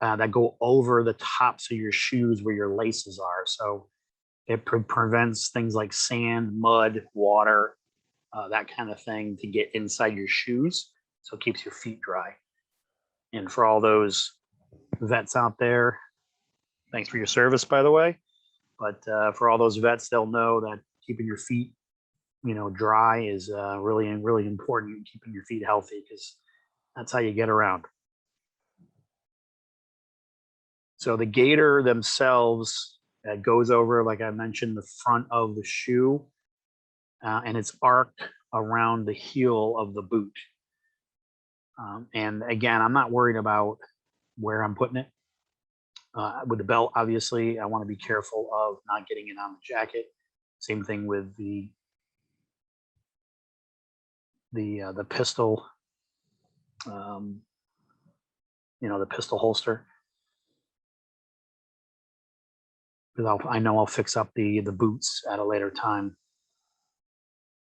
that go over the tops of your shoes where your laces are. So it prevents things like sand, mud, water, that kind of thing to get inside your shoes. So it keeps your feet dry. And for all those vets out there, thanks for your service, by the way. But for all those vets, they'll know that keeping your feet, dry is really important. Keeping your feet healthy, because that's how you get around. So the gaiter themselves goes over, like I mentioned, the front of the shoe, and it's arced around the heel of the boot. And again, I'm not worried about where I'm putting it. With the belt, obviously, I want to be careful of not getting it on the jacket. Same thing with the pistol, the pistol holster. Because I know I'll fix up the boots at a later time.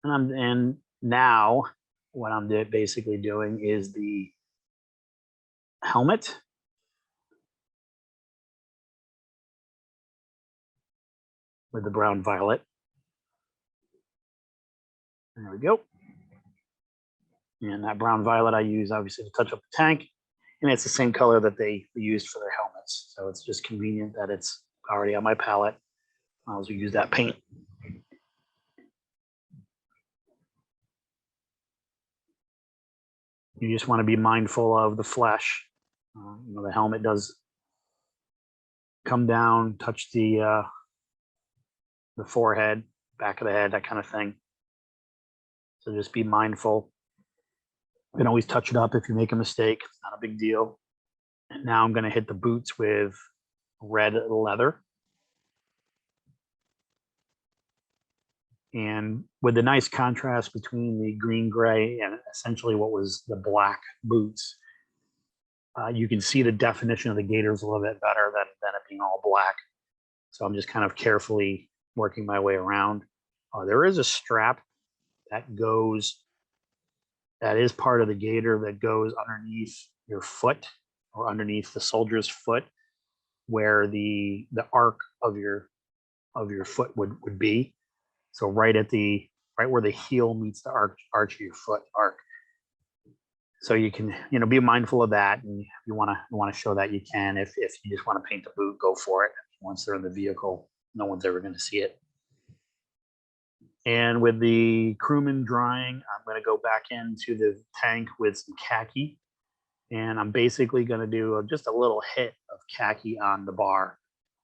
And now what I'm basically doing is the helmet. With the brown violet. There we go. And that brown violet I use obviously to touch up the tank. And it's the same color that they used for their helmets. So it's just convenient that it's already on my palette. I'll also use that paint. You just want to be mindful of the flesh. The helmet does come down, touch the forehead, back of the head, that kind of thing. So just be mindful. You can always touch it up if you make a mistake. It's not a big deal. And now I'm going to hit the boots with red leather. And with the nice contrast between the green gray and essentially what was the black boots, you can see the definition of the gaiters a little bit better than it being all black. So I'm just kind of carefully working my way around. There is a strap that is part of the gaiter that goes underneath your foot or underneath the soldier's foot, where the arc of your foot would be. So right where the heel meets the arch of your foot arc. So you can be mindful of that, and if you want to show that, you can. If you just want to paint the boot, go for it. Once they're in the vehicle, no one's ever going to see it. And with the crewman drying, I'm going to go back into the tank with some khaki, and I'm basically going to do just a little hit of khaki on the bar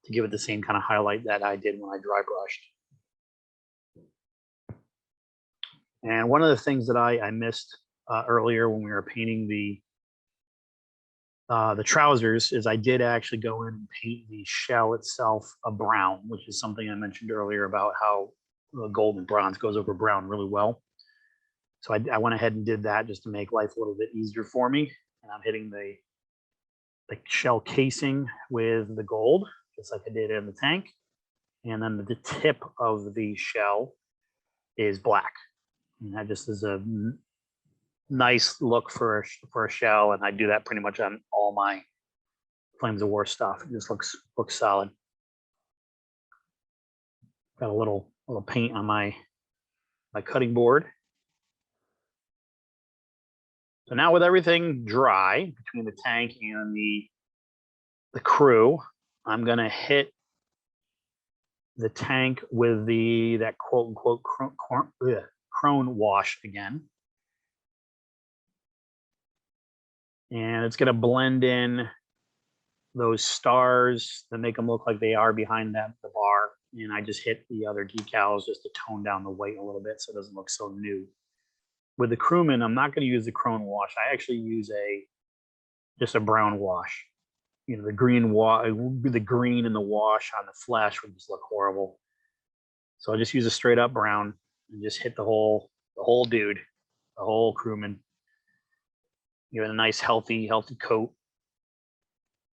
to give it the same kind of highlight that I did when I dry brushed. And one of the things that I missed earlier when we were painting the trousers is I did actually go in and paint the shell itself a brown, which is something I mentioned earlier about how gold and bronze goes over brown really well. So I went ahead and did that just to make life a little bit easier for me. And I'm hitting the shell casing with the gold, just like I did in the tank. And then the tip of the shell is black. And that just is a nice look for a shell, and I do that pretty much on all my Flames of War stuff. It just looks solid. Got a little paint on my cutting board. So now with everything dry between the tank and the crew, I'm gonna hit the tank with that quote unquote crone wash again. And it's gonna blend in those stars that make them look like they are behind the bar. And I just hit the other decals just to tone down the white a little bit so it doesn't look so new. With the crewman, I'm not gonna use the crone wash. I actually use just a brown wash. You know, the green in the wash on the flesh would just look horrible. So I just use a straight up brown and just hit the whole dude, the whole crewman. Give it a nice healthy coat.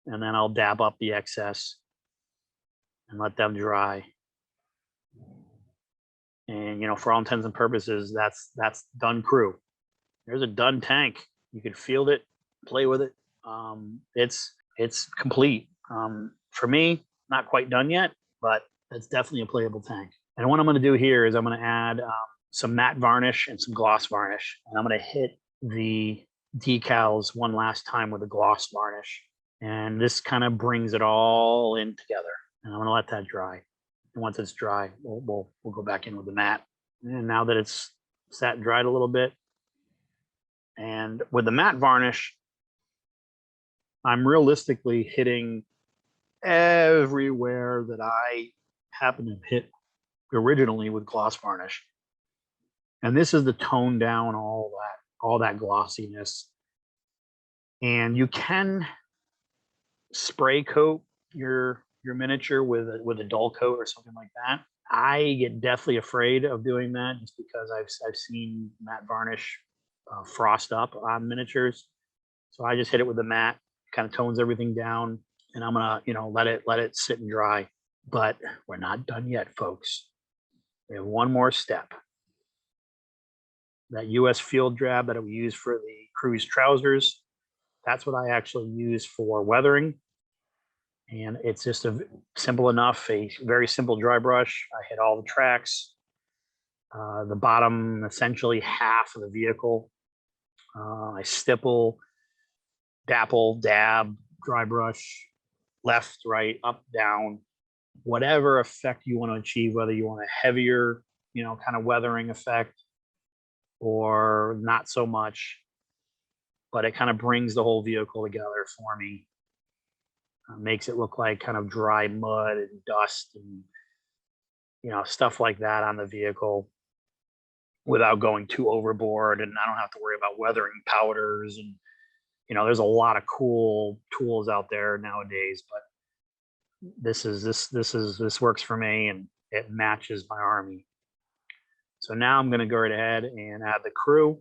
And then I'll dab up the excess and let them dry. And you know, for all intents and purposes, that's done crew. There's a done tank. You can field it, play with it. It's complete. For me, not quite done yet, but it's definitely a playable tank. And what I'm going to do here is I'm going to add some matte varnish and some gloss varnish. And I'm going to hit the decals one last time with a gloss varnish. And this kind of brings it all in together. And I'm going to let that dry. And once it's dry, we'll go back in with the matte. And now that it's sat and dried a little bit, and with the matte varnish, I'm realistically hitting everywhere that I happen to hit originally with gloss varnish. And this is to tone down all that glossiness. And you can spray coat your miniature with a dull coat or something like that. I get deathly afraid of doing that just because I've seen matte varnish frost up on miniatures. So I just hit it with the matte, kind of tones everything down, and I'm gonna, you know, let it sit and dry. But we're not done yet, folks. We have one more step. That US field drab that we use for the crew's trousers, that's what I actually use for weathering. And it's just a simple enough, a very simple dry brush. I hit all the tracks, the bottom, essentially half of the vehicle. I stipple, dapple, dab, dry brush, left, right, up, down, whatever effect you want to achieve, whether you want a heavier, you know, kind of weathering effect or not so much, but it kind of brings the whole vehicle together for me. Makes it look like kind of dry mud and dust and, you know, stuff like that on the vehicle without going too overboard. And I don't have to worry about weathering powders. And, you know, there's a lot of cool tools out there nowadays, but this works for me and it matches my army. So now I'm going to go right ahead and add the crew.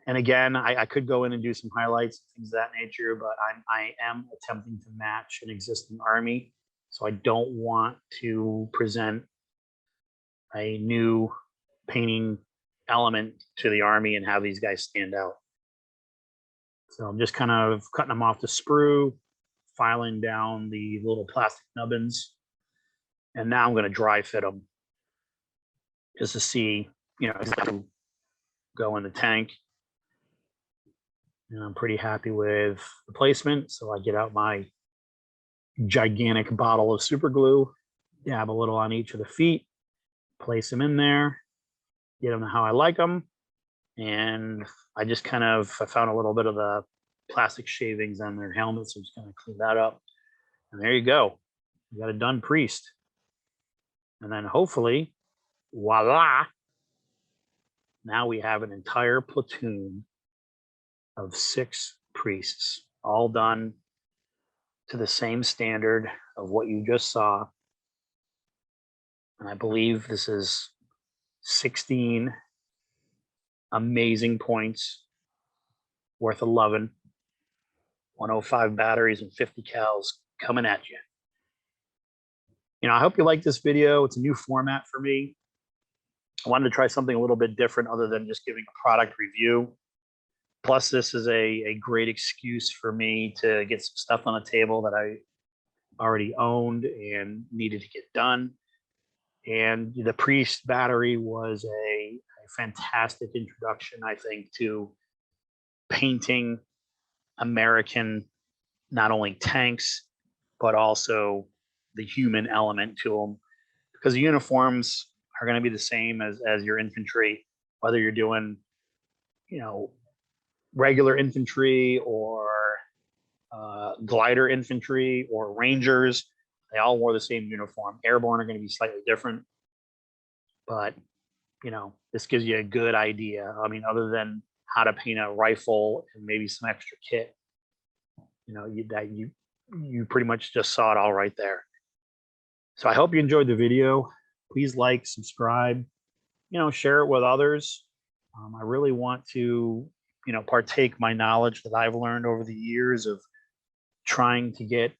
And again, I could go in and do some highlights, things of that nature, but I am attempting to match an existing army. So I don't want to present a new painting element to the army and have these guys stand out. So I'm just kind of cutting them off the sprue, filing down the little plastic nubbins. And now I'm going to dry fit them just to see, you know, exactly go in the tank. And I'm pretty happy with the placement. So I get out my gigantic bottle of super glue, dab a little on each of the feet, place them in there, get them how I like them. And I just kind of, I found a little bit of the plastic shavings on their helmets. So I'm just going to clean that up. And there you go. You got a done priest. And then hopefully, voila, now we have an entire platoon of 6 priests, all done to the same standard of what you just saw. And I believe this is 16 amazing points worth of loving, 105 batteries and 50 cals coming at you. You know, I hope you like this video. It's a new format for me. I wanted to try something a little bit different other than just giving a product review. Plus, this is a great excuse for me to get some stuff on the table that already owned and needed to get done. And the Priest battery was a fantastic introduction, I think, to painting American, not only tanks, but also the human element to them. Because the uniforms are going to be the same as your infantry, whether you're doing, you know, regular infantry or glider infantry or rangers. They all wore the same uniform. Airborne are going to be slightly different, but this gives you a good idea. I mean, other than how to paint a rifle and maybe some extra kit, you pretty much just saw it all right there. So I hope you enjoyed the video. Please like, subscribe, share it with others. I really want to, partake my knowledge that I've learned over the years of trying to get,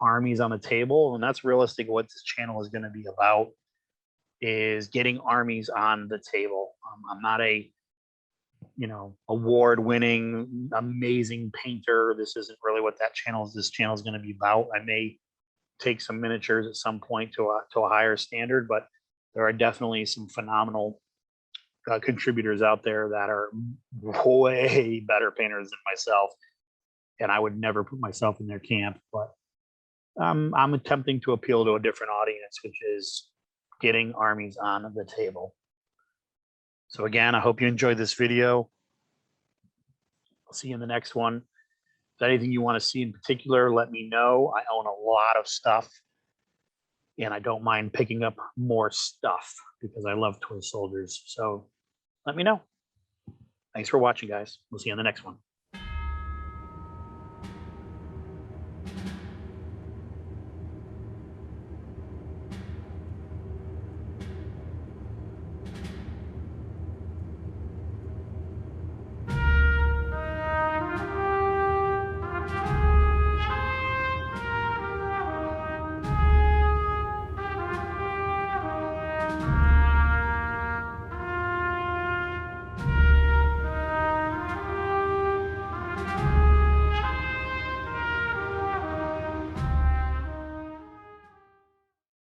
armies on the table. And that's realistic what this channel is going to be about, is getting armies on the table. I'm not a, award-winning, amazing painter. This isn't really what this channel is going to be about. I may take some miniatures at some point to a higher standard, but there are definitely some phenomenal contributors out there that are way better painters than myself, and I would never put myself in their camp. But I'm attempting to appeal to a different audience, which is getting armies on the table. So again, I hope you enjoyed this video. I'll see you in the next one. If there's anything you want to see in particular, let me know. I own a lot of stuff, and I don't mind picking up more stuff because I love toy soldiers. So let me know. Thanks for watching, guys. We'll see you in the next one.